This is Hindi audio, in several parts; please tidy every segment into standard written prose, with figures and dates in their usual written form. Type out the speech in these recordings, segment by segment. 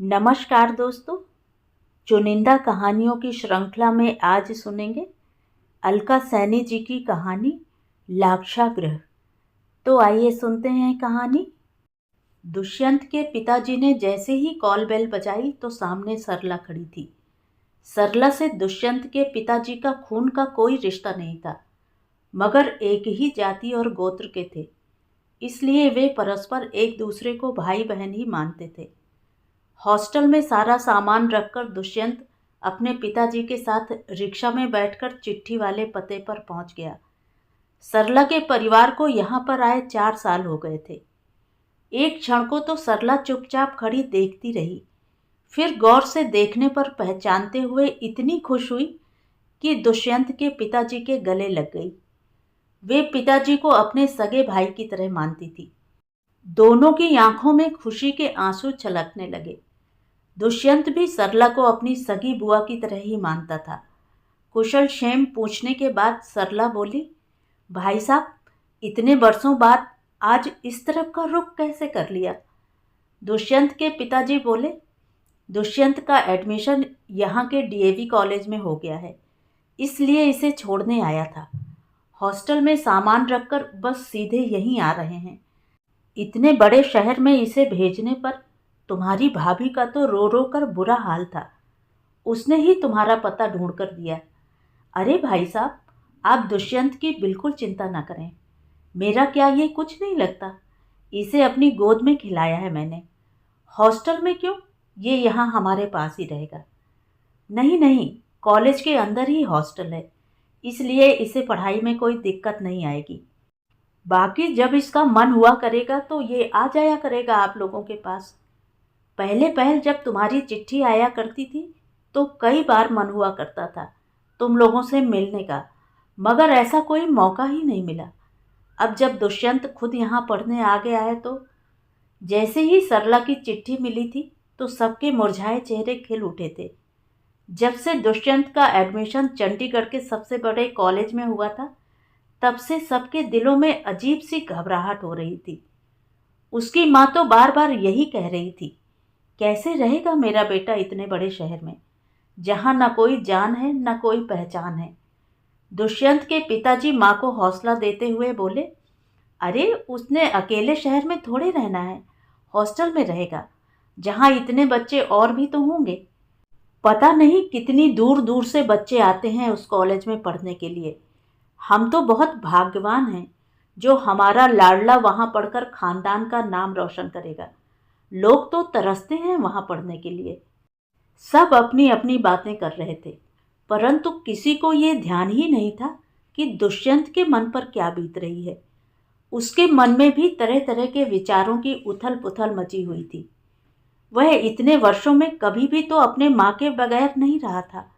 नमस्कार दोस्तों। चुनिंदा कहानियों की श्रृंखला में आज सुनेंगे अलका सैनी जी की कहानी लाक्षागृह। तो आइए सुनते हैं कहानी। दुष्यंत के पिताजी ने जैसे ही कॉल बेल बजाई तो सामने सरला खड़ी थी। सरला से दुष्यंत के पिताजी का खून का कोई रिश्ता नहीं था, मगर एक ही जाति और गोत्र के थे, इसलिए वे परस्पर एक दूसरे को भाई बहन ही मानते थे। हॉस्टल में सारा सामान रखकर दुष्यंत अपने पिताजी के साथ रिक्शा में बैठकर चिट्ठी वाले पते पर पहुंच गया। सरला के परिवार को यहां पर आए 4 साल हो गए थे। एक क्षण को तो सरला चुपचाप खड़ी देखती रही, फिर गौर से देखने पर पहचानते हुए इतनी खुश हुई कि दुष्यंत के पिताजी के गले लग गई। वे पिताजी को अपने सगे भाई की तरह मानती थी। दोनों की आंखों में खुशी के आंसू छलकने लगे। दुष्यंत भी सरला को अपनी सगी बुआ की तरह ही मानता था। कुशल क्षेम पूछने के बाद सरला बोली, भाई साहब, इतने वर्षों बाद आज इस तरफ का रुख कैसे कर लिया? दुष्यंत के पिताजी बोले, दुष्यंत का एडमिशन यहाँ के डीएवी कॉलेज में हो गया है, इसलिए इसे छोड़ने आया था। हॉस्टल में सामान रखकर बस सीधे यहीं आ रहे हैं। इतने बड़े शहर में इसे भेजने पर तुम्हारी भाभी का तो रो रो कर बुरा हाल था। उसने ही तुम्हारा पता ढूंढ कर दिया। अरे भाई साहब, आप दुष्यंत की बिल्कुल चिंता ना करें। मेरा क्या ये कुछ नहीं लगता? इसे अपनी गोद में खिलाया है मैंने। हॉस्टल में क्यों? ये यहाँ हमारे पास ही रहेगा। नहीं नहीं, कॉलेज के अंदर ही हॉस्टल है, इसलिए इसे पढ़ाई में कोई दिक्कत नहीं आएगी। बाकी जब इसका मन हुआ करेगा तो ये आ जाया करेगा आप लोगों के पास। पहले जब तुम्हारी चिट्ठी आया करती थी तो कई बार मन हुआ करता था तुम लोगों से मिलने का, मगर ऐसा कोई मौका ही नहीं मिला। अब जब दुष्यंत खुद यहाँ पढ़ने आ गया है तो जैसे ही सरला की चिट्ठी मिली थी तो सबके मुरझाए चेहरे खिल उठे थे। जब से दुष्यंत का एडमिशन चंडीगढ़ के सबसे बड़े कॉलेज में हुआ था, तब से सबके दिलों में अजीब सी घबराहट हो रही थी। उसकी माँ तो बार बार यही कह रही थी, कैसे रहेगा मेरा बेटा इतने बड़े शहर में, जहाँ न कोई जान है न कोई पहचान है। दुष्यंत के पिताजी माँ को हौसला देते हुए बोले, अरे उसने अकेले शहर में थोड़े रहना है, हॉस्टल में रहेगा, जहाँ इतने बच्चे और भी तो होंगे। पता नहीं कितनी दूर दूर से बच्चे आते हैं उस कॉलेज में पढ़ने के लिए। हम तो बहुत भाग्यवान हैं जो हमारा लाडला वहाँ पढ़कर खानदान का नाम रोशन करेगा। लोग तो तरसते हैं वहाँ पढ़ने के लिए। सब अपनी अपनी बातें कर रहे थे, परंतु किसी को ये ध्यान ही नहीं था कि दुष्यंत के मन पर क्या बीत रही है। उसके मन में भी तरह तरह के विचारों की उथल पुथल मची हुई थी। वह इतने वर्षों में कभी भी तो अपने माँ के बगैर नहीं रहा था।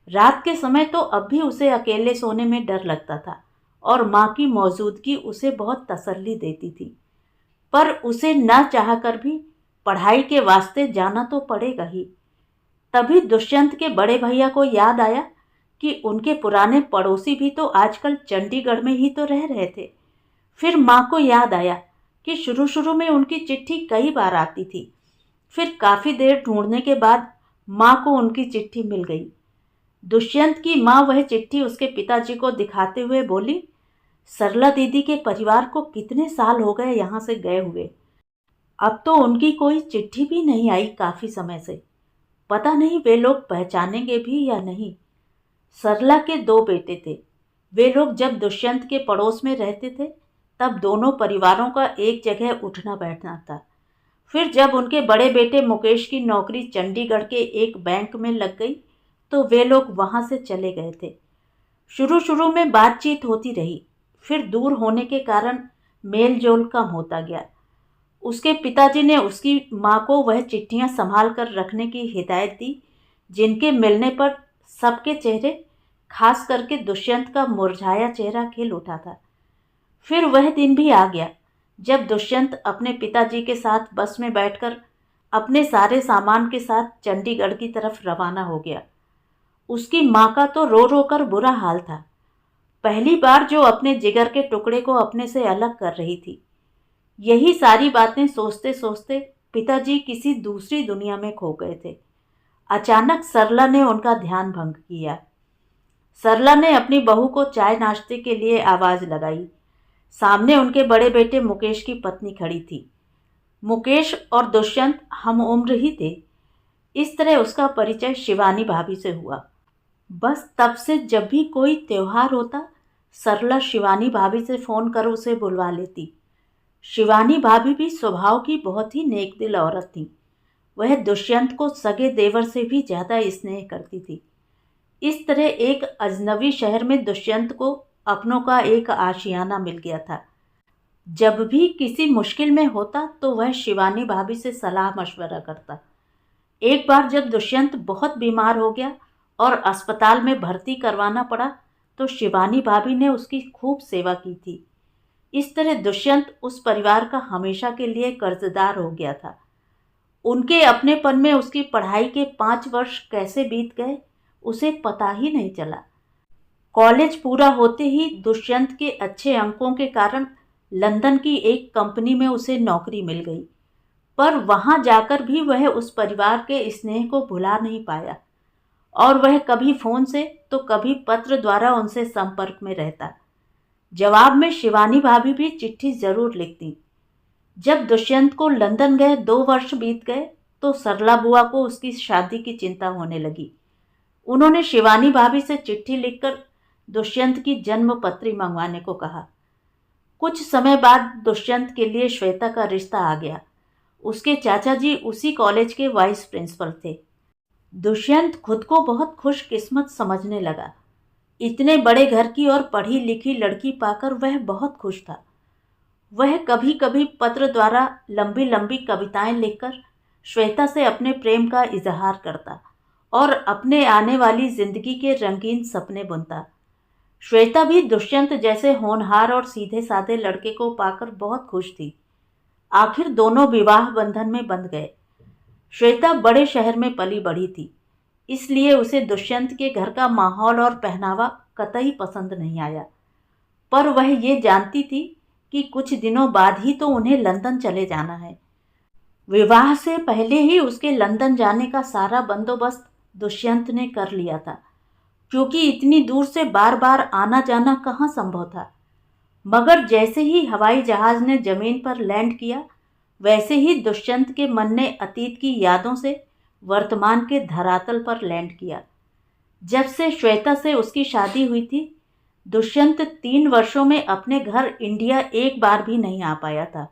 रात के समय तो अब भी उसे अकेले सोने में डर लगता था और माँ की मौजूदगी उसे बहुत तसल्ली देती थी। पर उसे न चाहकर भी पढ़ाई के वास्ते जाना तो पड़ेगा ही। तभी दुष्यंत के बड़े भैया को याद आया कि उनके पुराने पड़ोसी भी तो आजकल चंडीगढ़ में ही तो रह रहे थे। फिर माँ को याद आया कि शुरू शुरू में उनकी चिट्ठी कई बार आती थी। फिर काफ़ी देर ढूंढने के बाद माँ को उनकी चिट्ठी मिल गई। दुष्यंत की माँ वह चिट्ठी उसके पिताजी को दिखाते हुए बोली, सरला दीदी के परिवार को कितने साल हो गए यहाँ से गए हुए। अब तो उनकी कोई चिट्ठी भी नहीं आई काफ़ी समय से। पता नहीं वे लोग पहचानेंगे भी या नहीं। सरला के 2 बेटे थे। वे लोग जब दुष्यंत के पड़ोस में रहते थे तब दोनों परिवारों का एक जगह उठना बैठना था। फिर जब उनके बड़े बेटे मुकेश की नौकरी चंडीगढ़ के एक बैंक में लग गई तो वे लोग वहाँ से चले गए थे। शुरू शुरू में बातचीत होती रही, फिर दूर होने के कारण मेल जोल कम होता गया। उसके पिताजी ने उसकी माँ को वह चिट्ठियाँ संभाल कर रखने की हिदायत दी, जिनके मिलने पर सबके चेहरे, खास करके दुष्यंत का मुरझाया चेहरा खिल उठा था। फिर वह दिन भी आ गया जब दुष्यंत अपने पिताजी के साथ बस में बैठकर अपने सारे सामान के साथ चंडीगढ़ की तरफ रवाना हो गया। उसकी माँ का तो रो रो कर बुरा हाल था। पहली बार जो अपने जिगर के टुकड़े को अपने से अलग कर रही थी। यही सारी बातें सोचते सोचते पिताजी किसी दूसरी दुनिया में खो गए थे। अचानक सरला ने उनका ध्यान भंग किया। सरला ने अपनी बहू को चाय नाश्ते के लिए आवाज लगाई। सामने उनके बड़े बेटे मुकेश की पत्नी खड़ी थी। मुकेश और दुष्यंत हम उम्र ही थे। इस तरह उसका परिचय शिवानी भाभी से हुआ। बस तब से जब भी कोई त्योहार होता, सरला शिवानी भाभी से फ़ोन कर उसे बुलवा लेती। शिवानी भाभी भी स्वभाव की बहुत ही नेकदिल औरत थी। वह दुष्यंत को सगे देवर से भी ज़्यादा स्नेह करती थी। इस तरह एक अजनबी शहर में दुष्यंत को अपनों का एक आशियाना मिल गया था। जब भी किसी मुश्किल में होता तो वह शिवानी भाभी से सलाह मशवरा करता। एक बार जब दुष्यंत बहुत बीमार हो गया और अस्पताल में भर्ती करवाना पड़ा तो शिवानी भाभी ने उसकी खूब सेवा की थी। इस तरह दुष्यंत उस परिवार का हमेशा के लिए कर्जदार हो गया था। उनके अपनेपन में उसकी पढ़ाई के 5 वर्ष कैसे बीत गए उसे पता ही नहीं चला। कॉलेज पूरा होते ही दुष्यंत के अच्छे अंकों के कारण लंदन की एक कंपनी में उसे नौकरी मिल गई, पर वहां जाकर भी वह उस परिवार के स्नेह को भुला नहीं पाया और वह कभी फ़ोन से तो कभी पत्र द्वारा उनसे संपर्क में रहता। जवाब में शिवानी भाभी भी चिट्ठी ज़रूर लिखती। जब दुष्यंत को लंदन गए 2 वर्ष बीत गए तो सरला बुआ को उसकी शादी की चिंता होने लगी। उन्होंने शिवानी भाभी से चिट्ठी लिखकर दुष्यंत की जन्म पत्री मंगवाने को कहा। कुछ समय बाद दुष्यंत के लिए श्वेता का रिश्ता आ गया। उसके चाचा जी उसी कॉलेज के वाइस प्रिंसिपल थे। दुष्यंत खुद को बहुत खुशकिस्मत समझने लगा। इतने बड़े घर की और पढ़ी लिखी लड़की पाकर वह बहुत खुश था। वह कभी कभी पत्र द्वारा लंबी लंबी कविताएं लिखकर श्वेता से अपने प्रेम का इजहार करता और अपने आने वाली जिंदगी के रंगीन सपने बुनता। श्वेता भी दुष्यंत जैसे होनहार और सीधे साधे लड़के को पाकर बहुत खुश थी। आखिर दोनों विवाह बंधन में बंध गए। श्वेता बड़े शहर में पली बढ़ी थी, इसलिए उसे दुष्यंत के घर का माहौल और पहनावा कतई पसंद नहीं आया, पर वह ये जानती थी कि कुछ दिनों बाद ही तो उन्हें लंदन चले जाना है। विवाह से पहले ही उसके लंदन जाने का सारा बंदोबस्त दुष्यंत ने कर लिया था, क्योंकि इतनी दूर से बार बार आना जाना कहाँ संभव था। मगर जैसे ही हवाई जहाज ने जमीन पर लैंड किया, वैसे ही दुष्यंत के मन ने अतीत की यादों से वर्तमान के धरातल पर लैंड किया। जब से श्वेता से उसकी शादी हुई थी, दुष्यंत 3 वर्षों में अपने घर इंडिया एक बार भी नहीं आ पाया था।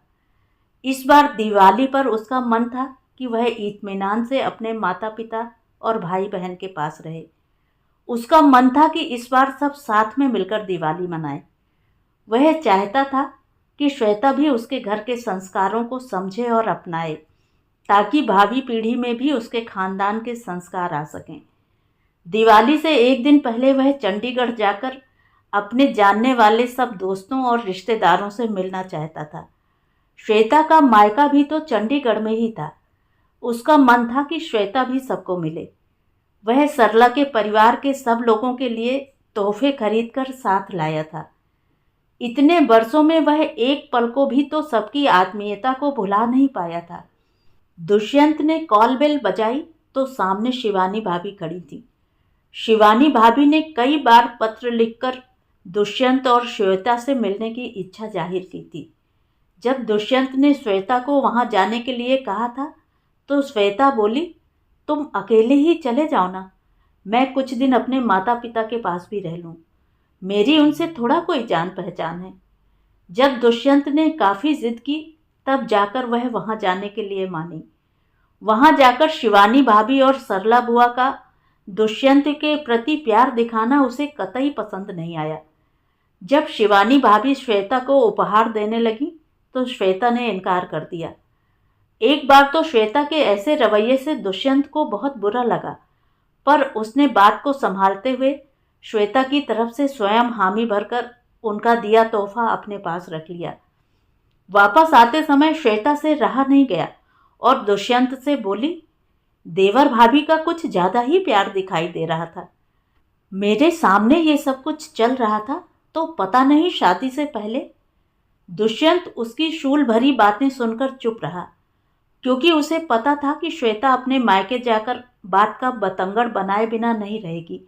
इस बार दिवाली पर उसका मन था कि वह इत्मीनान से अपने माता पिता और भाई बहन के पास रहे। उसका मन था कि इस बार सब साथ में मिलकर दिवाली मनाए। वह चाहता था कि श्वेता भी उसके घर के संस्कारों को समझे और अपनाए, ताकि भावी पीढ़ी में भी उसके खानदान के संस्कार आ सकें। दिवाली से एक दिन पहले वह चंडीगढ़ जाकर अपने जानने वाले सब दोस्तों और रिश्तेदारों से मिलना चाहता था। श्वेता का मायका भी तो चंडीगढ़ में ही था। उसका मन था कि श्वेता भी सबको मिले। वह सरला के परिवार के सब लोगों के लिए तोहफे खरीदकर साथ लाया था। इतने वर्षों में वह एक पल को भी तो सबकी आत्मीयता को भुला नहीं पाया था। दुष्यंत ने कॉल बेल बजाई तो सामने शिवानी भाभी खड़ी थी। शिवानी भाभी ने कई बार पत्र लिखकर दुष्यंत और श्वेता से मिलने की इच्छा जाहिर की थी। जब दुष्यंत ने श्वेता को वहां जाने के लिए कहा था तो श्वेता बोली, तुम अकेले ही चले जाओ ना, मैं कुछ दिन अपने माता पिता के पास भी रह लूँ, मेरी उनसे थोड़ा कोई जान पहचान है। जब दुष्यंत ने काफ़ी जिद की तब जाकर वह वहाँ जाने के लिए मानी। वहाँ जाकर शिवानी भाभी और सरला बुआ का दुष्यंत के प्रति प्यार दिखाना उसे कतई पसंद नहीं आया। जब शिवानी भाभी श्वेता को उपहार देने लगी तो श्वेता ने इनकार कर दिया। एक बार तो श्वेता के ऐसे रवैये से दुष्यंत को बहुत बुरा लगा, पर उसने बात को संभालते हुए श्वेता की तरफ से स्वयं हामी भरकर उनका दिया तोहफा अपने पास रख लिया। वापस आते समय श्वेता से रहा नहीं गया और दुष्यंत से बोली, देवर भाभी का कुछ ज़्यादा ही प्यार दिखाई दे रहा था। मेरे सामने ये सब कुछ चल रहा था तो पता नहीं शादी से पहले। दुष्यंत उसकी शूल भरी बातें सुनकर चुप रहा। क्योंकि उसे पता था कि श्वेता अपने मायके जाकर बात का बतंगड़ बनाए बिना नहीं रहेगी।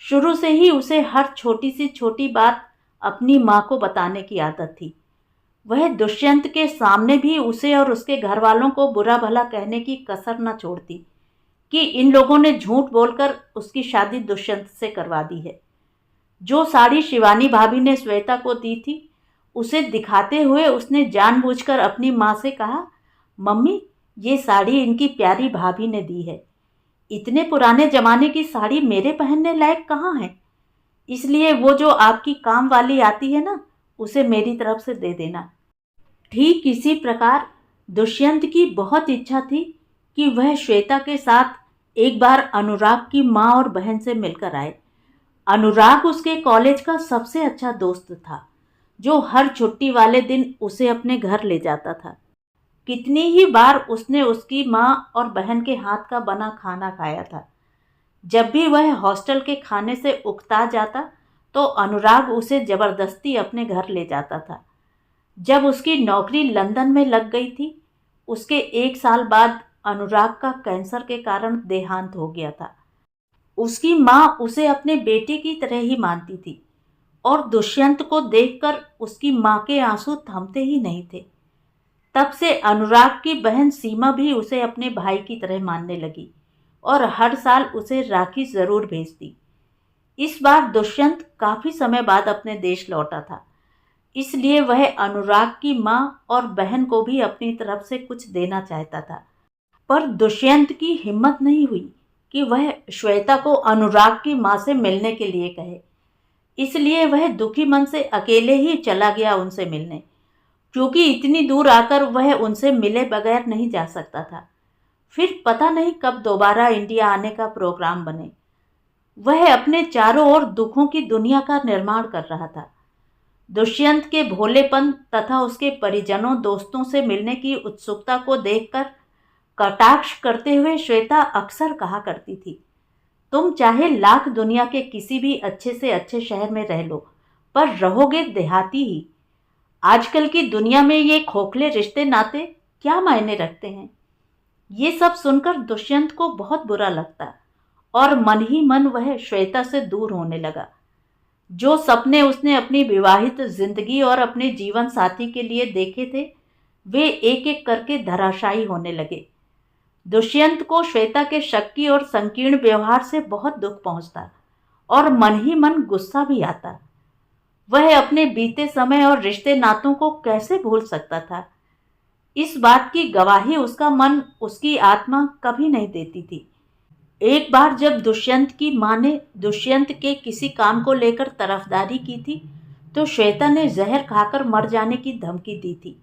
शुरू से ही उसे हर छोटी से छोटी बात अपनी माँ को बताने की आदत थी। वह दुष्यंत के सामने भी उसे और उसके घर वालों को बुरा भला कहने की कसर न छोड़ती कि इन लोगों ने झूठ बोलकर उसकी शादी दुष्यंत से करवा दी है। जो साड़ी शिवानी भाभी ने श्वेता को दी थी, उसे दिखाते हुए उसने जानबूझकर अपनी माँ से कहा, मम्मी, ये साड़ी इनकी प्यारी भाभी ने दी है। इतने पुराने जमाने की साड़ी मेरे पहनने लायक कहाँ है, इसलिए वो जो आपकी काम वाली आती है ना, उसे मेरी तरफ से दे देना। ठीक इसी प्रकार दुष्यंत की बहुत इच्छा थी कि वह श्वेता के साथ एक बार अनुराग की माँ और बहन से मिलकर आए। अनुराग उसके कॉलेज का सबसे अच्छा दोस्त था, जो हर छुट्टी वाले दिन उसे अपने घर ले जाता था। कितनी ही बार उसने उसकी माँ और बहन के हाथ का बना खाना खाया था। जब भी वह हॉस्टल के खाने से उकता जाता, तो अनुराग उसे जबरदस्ती अपने घर ले जाता था। जब उसकी नौकरी लंदन में लग गई थी, उसके 1 साल बाद अनुराग का कैंसर के कारण देहांत हो गया था। उसकी माँ उसे अपने बेटे की तरह ही मानती थी और दुष्यंत को देखकर उसकी माँ के आंसू थमते ही नहीं थे। तब से अनुराग की बहन सीमा भी उसे अपने भाई की तरह मानने लगी और हर साल उसे राखी जरूर भेजती। इस बार दुष्यंत काफी समय बाद अपने देश लौटा था, इसलिए वह अनुराग की माँ और बहन को भी अपनी तरफ से कुछ देना चाहता था। पर दुष्यंत की हिम्मत नहीं हुई कि वह श्वेता को अनुराग की माँ से मिलने के लिए कहे, इसलिए वह दुखी मन से अकेले ही चला गया उनसे मिलने, क्योंकि इतनी दूर आकर वह उनसे मिले बगैर नहीं जा सकता था। फिर पता नहीं कब दोबारा इंडिया आने का प्रोग्राम बने। वह अपने चारों ओर दुखों की दुनिया का निर्माण कर रहा था। दुष्यंत के भोलेपन तथा उसके परिजनों दोस्तों से मिलने की उत्सुकता को देखकर कटाक्ष करते हुए श्वेता अक्सर कहा करती थी, तुम चाहे लाख दुनिया के किसी भी अच्छे से अच्छे शहर में रह लो, पर रहोगे देहाती ही। आजकल की दुनिया में ये खोखले रिश्ते नाते क्या मायने रखते हैं। ये सब सुनकर दुष्यंत को बहुत बुरा लगता और मन ही मन वह श्वेता से दूर होने लगा। जो सपने उसने अपनी विवाहित जिंदगी और अपने जीवन साथी के लिए देखे थे, वे एक एक करके धराशायी होने लगे। दुष्यंत को श्वेता के शक्की और संकीर्ण व्यवहार से बहुत दुख पहुंचता और मन ही मन गुस्सा भी आता। वह अपने बीते समय और रिश्ते नातों को कैसे भूल सकता था। इस बात की गवाही उसका मन, उसकी आत्मा कभी नहीं देती थी। एक बार जब दुष्यंत की माँ ने दुष्यंत के किसी काम को लेकर तरफदारी की थी, तो श्वेता ने जहर खाकर मर जाने की धमकी दी थी।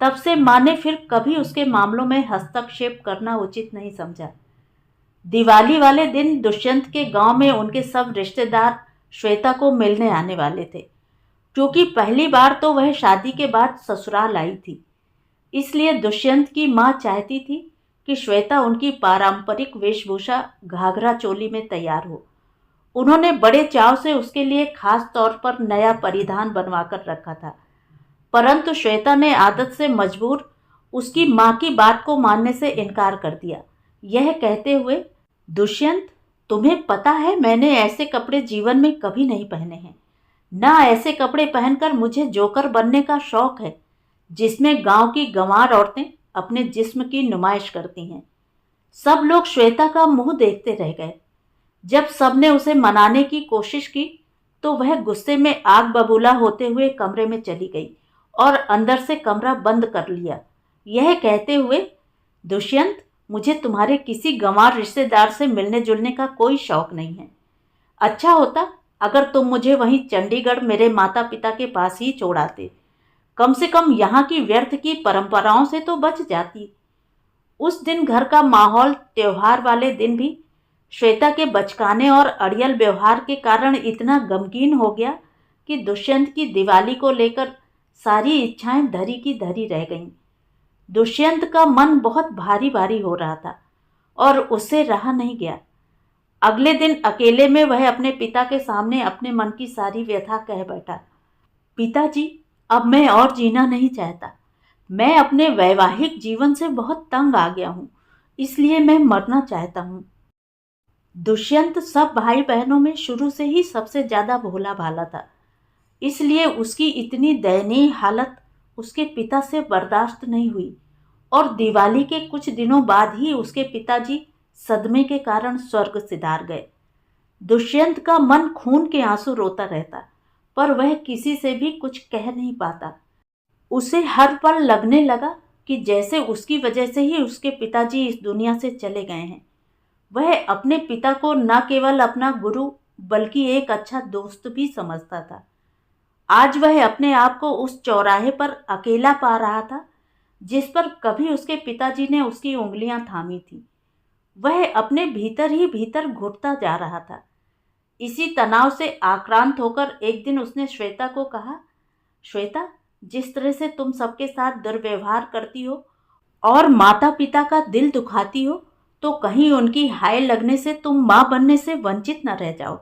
तब से माँ ने फिर कभी उसके मामलों में हस्तक्षेप करना उचित नहीं समझा। दिवाली वाले दिन दुष्यंत के गांव में उनके सब रिश्तेदार श्वेता को मिलने आने वाले थे, क्योंकि पहली बार तो वह शादी के बाद ससुराल आई थी। इसलिए दुष्यंत की माँ चाहती थी कि श्वेता उनकी पारंपरिक वेशभूषा घाघरा चोली में तैयार हो। उन्होंने बड़े चाव से उसके लिए खास तौर पर नया परिधान बनवाकर रखा था, परंतु श्वेता ने आदत से मजबूर उसकी माँ की बात को मानने से इनकार कर दिया, यह कहते हुए, दुष्यंत, तुम्हें पता है मैंने ऐसे कपड़े जीवन में कभी नहीं पहने हैं। ना ऐसे कपड़े पहनकर मुझे जोकर बनने का शौक है, जिसमें गांव की गंवार औरतें अपने जिस्म की नुमाइश करती हैं। सब लोग श्वेता का मुंह देखते रह गए। जब सबने उसे मनाने की कोशिश की, तो वह गुस्से में आग बबूला होते हुए कमरे में चली गई और अंदर से कमरा बंद कर लिया, यह कहते हुए, दुष्यंत, मुझे तुम्हारे किसी गंवार रिश्तेदार से मिलने जुलने का कोई शौक नहीं है। अच्छा होता अगर तुम मुझे वहीं चंडीगढ़ मेरे माता पिता के पास ही छोड़ आते। कम से कम यहाँ की व्यर्थ की परंपराओं से तो बच जाती। उस दिन घर का माहौल त्योहार वाले दिन भी श्वेता के बचकाने और अड़ियल व्यवहार के कारण इतना गमगीन हो गया कि दुष्यंत की दिवाली को लेकर सारी इच्छाएं धरी की धरी रह गईं। दुष्यंत का मन बहुत भारी भारी हो रहा था और उससे रहा नहीं गया। अगले दिन अकेले में वह अपने पिता के सामने अपने मन की सारी व्यथा कह बैठा। पिताजी, अब मैं और जीना नहीं चाहता। मैं अपने वैवाहिक जीवन से बहुत तंग आ गया हूँ, इसलिए मैं मरना चाहता हूँ। दुष्यंत सब भाई बहनों में शुरू से ही सबसे ज्यादा भोला भाला था, इसलिए उसकी इतनी दयनीय हालत उसके पिता से बर्दाश्त नहीं हुई और दिवाली के कुछ दिनों बाद ही उसके पिताजी सदमे के कारण स्वर्ग सिधार गए। दुष्यंत का मन खून के आंसू रोता रहता, पर वह किसी से भी कुछ कह नहीं पाता। उसे हर पल लगने लगा कि जैसे उसकी वजह से ही उसके पिताजी इस दुनिया से चले गए हैं। वह अपने पिता को न केवल अपना गुरु बल्कि एक अच्छा दोस्त भी समझता था। आज वह अपने आप को उस चौराहे पर अकेला पा रहा था जिस पर कभी उसके पिताजी ने उसकी उंगलियां थामी थी। वह अपने भीतर ही भीतर घुटता जा रहा था। इसी तनाव से आक्रांत होकर एक दिन उसने श्वेता को कहा, श्वेता, जिस तरह से तुम सबके साथ दुर्व्यवहार करती हो और माता पिता का दिल दुखाती हो, तो कहीं उनकी हाय लगने से तुम माँ बनने से वंचित न रह जाओ,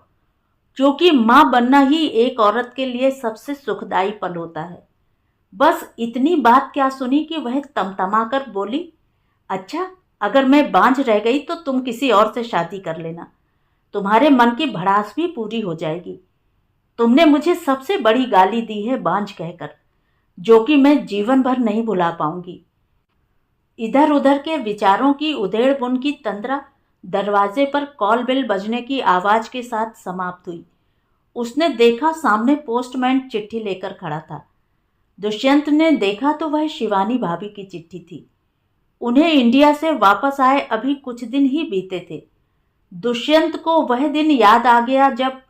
क्योंकि माँ बनना ही एक औरत के लिए सबसे सुखदायी पल होता है। बस इतनी बात क्या सुनी कि वह तमतमाकर बोली, अच्छा, अगर मैं बांझ रह गई तो तुम किसी और से शादी कर लेना, तुम्हारे मन की भड़ास भी पूरी हो जाएगी। तुमने मुझे सबसे बड़ी गाली दी है बांझ कहकर, जो कि मैं जीवन भर नहीं भुला पाऊंगी। इधर उधर के विचारों की उधेड़ बुन की तंद्रा दरवाजे पर कॉल बेल बजने की आवाज के साथ समाप्त हुई। उसने देखा सामने पोस्टमैन चिट्ठी लेकर खड़ा था। दुष्यंत ने देखा तो वह शिवानी भाभी की चिट्ठी थी। उन्हें इंडिया से वापस आए अभी कुछ दिन ही बीते थे। दुष्यंत को वह दिन याद आ गया जब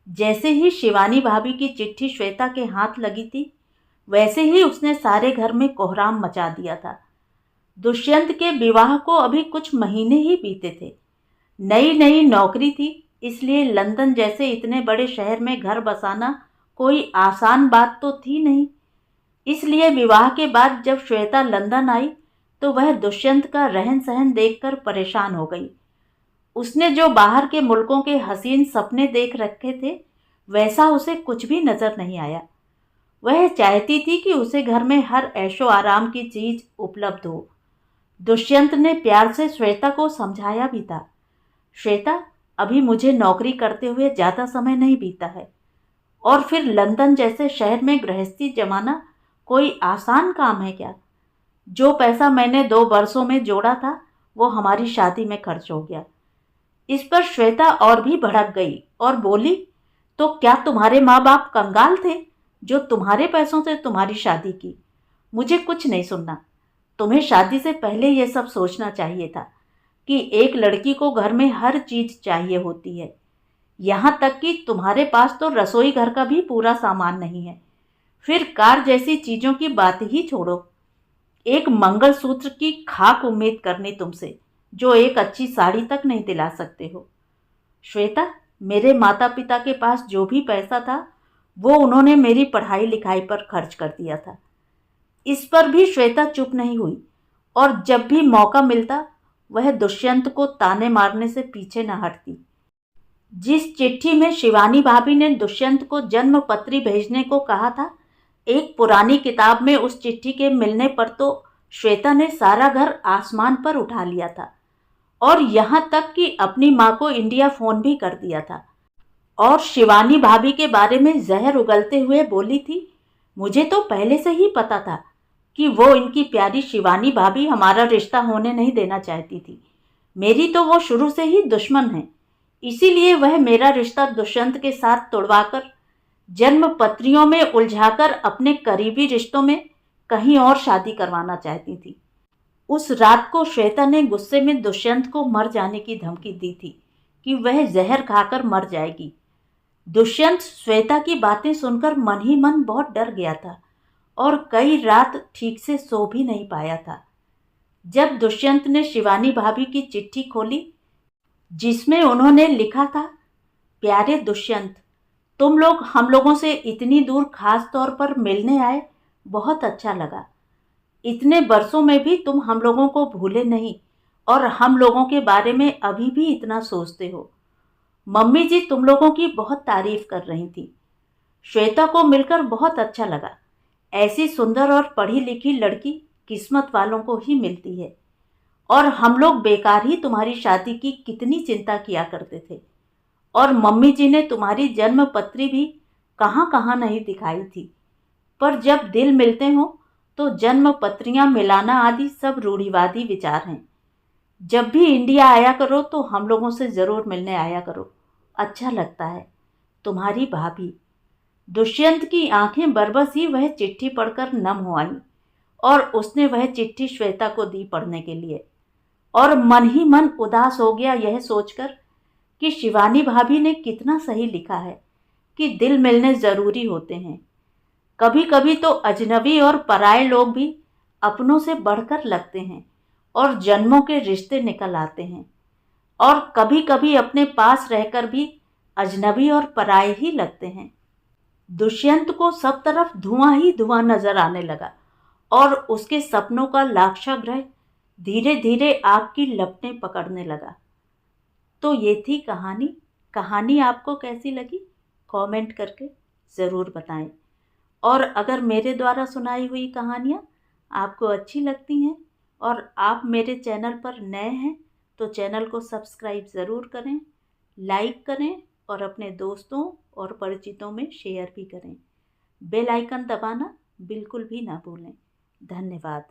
जैसे ही शिवानी भाभी की चिट्ठी श्वेता के हाथ लगी थी, वैसे ही उसने सारे घर में कोहराम मचा दिया था। दुष्यंत के विवाह को अभी कुछ महीने ही बीते थे। नई नई नौकरी थी, इसलिए लंदन जैसे इतने बड़े शहर में घर बसाना कोई आसान बात तो थी नहीं। इसलिए विवाह के बाद जब श्वेता लंदन आई तो वह दुष्यंत का रहन सहन देखकर परेशान हो गई। उसने जो बाहर के मुल्कों के हसीन सपने देख रखे थे, वैसा उसे कुछ भी नजर नहीं आया। वह चाहती थी कि उसे घर में हर ऐशो आराम की चीज उपलब्ध हो। दुष्यंत ने प्यार से श्वेता को समझाया भी था, श्वेता, अभी मुझे नौकरी करते हुए ज़्यादा समय नहीं बीता है, और फिर लंदन जैसे शहर में गृहस्थी जमाना कोई आसान काम है क्या? जो पैसा मैंने 2 वर्षों में जोड़ा था वो हमारी शादी में खर्च हो गया। इस पर श्वेता और भी भड़क गई और बोली, तो क्या तुम्हारे माँ बाप कंगाल थे जो तुम्हारे पैसों से तुम्हारी शादी की? मुझे कुछ नहीं सुनना। तुम्हें शादी से पहले ये सब सोचना चाहिए था कि एक लड़की को घर में हर चीज चाहिए होती है। यहाँ तक कि तुम्हारे पास तो रसोई घर का भी पूरा सामान नहीं है, फिर कार जैसी चीजों की बात ही छोड़ो। एक मंगलसूत्र की खाक उम्मीद करनी तुमसे, जो एक अच्छी साड़ी तक नहीं दिला सकते हो। श्वेता, मेरे माता पिता के पास जो भी पैसा था वो उन्होंने मेरी पढ़ाई लिखाई पर खर्च कर दिया था। इस पर भी श्वेता चुप नहीं हुई और जब भी मौका मिलता वह दुष्यंत को ताने मारने से पीछे न हटती। जिस चिट्ठी में शिवानी भाभी ने दुष्यंत को जन्म पत्री भेजने को कहा था, एक पुरानी किताब में उस चिट्ठी के मिलने पर तो श्वेता ने सारा घर आसमान पर उठा लिया था और यहाँ तक कि अपनी माँ को इंडिया फोन भी कर दिया था और शिवानी भाभी के बारे में जहर उगलते हुए बोली थी, मुझे तो पहले से ही पता था कि वो इनकी प्यारी शिवानी भाभी हमारा रिश्ता होने नहीं देना चाहती थी। मेरी तो वो शुरू से ही दुश्मन है, इसीलिए वह मेरा रिश्ता दुष्यंत के साथ तोड़वाकर जन्म पत्रियों में उलझाकर अपने करीबी रिश्तों में कहीं और शादी करवाना चाहती थी। उस रात को श्वेता ने गुस्से में दुष्यंत को मर जाने की धमकी दी थी कि वह जहर खाकर मर जाएगी। दुष्यंत श्वेता की बातें सुनकर मन ही मन बहुत डर गया था और कई रात ठीक से सो भी नहीं पाया था। जब दुष्यंत ने शिवानी भाभी की चिट्ठी खोली जिसमें उन्होंने लिखा था, प्यारे दुष्यंत, तुम लोग हम लोगों से इतनी दूर खास तौर पर मिलने आए, बहुत अच्छा लगा। इतने वर्षों में भी तुम हम लोगों को भूले नहीं और हम लोगों के बारे में अभी भी इतना सोचते हो। मम्मी जी तुम लोगों की बहुत तारीफ कर रही थी। श्वेता को मिलकर बहुत अच्छा लगा। ऐसी सुंदर और पढ़ी लिखी लड़की किस्मत वालों को ही मिलती है। और हम लोग बेकार ही तुम्हारी शादी की कितनी चिंता किया करते थे। और मम्मी जी ने तुम्हारी जन्म पत्री भी कहाँ कहाँ नहीं दिखाई थी। पर जब दिल मिलते हो तो जन्म पत्रियां मिलाना आदि सब रूढ़िवादी विचार हैं। जब भी इंडिया आया करो तो हम लोगों से ज़रूर मिलने आया करो, अच्छा लगता है। तुम्हारी भाभी। दुष्यंत की आंखें बरबस ही वह चिट्ठी पढ़कर नम हो आईं और उसने वह चिट्ठी श्वेता को दी पढ़ने के लिए। और मन ही मन उदास हो गया यह सोचकर कि शिवानी भाभी ने कितना सही लिखा है कि दिल मिलने ज़रूरी होते हैं। कभी कभी तो अजनबी और पराये लोग भी अपनों से बढ़कर लगते हैं और जन्मों के रिश्ते निकल आते हैं। और कभी कभी अपने पास रहकर भी अजनबी और पराये ही लगते हैं। दुष्यंत को सब तरफ धुआं ही धुआं नजर आने लगा और उसके सपनों का लाक्षागृह धीरे धीरे आग की लपटें पकड़ने लगा। तो ये थी कहानी। कहानी आपको कैसी लगी कमेंट करके ज़रूर बताएं। और अगर मेरे द्वारा सुनाई हुई कहानियाँ आपको अच्छी लगती हैं और आप मेरे चैनल पर नए हैं तो चैनल को सब्सक्राइब ज़रूर करें, लाइक करें और अपने दोस्तों और परिचितों में शेयर भी करें। बेल आइकन दबाना बिल्कुल भी ना भूलें। धन्यवाद।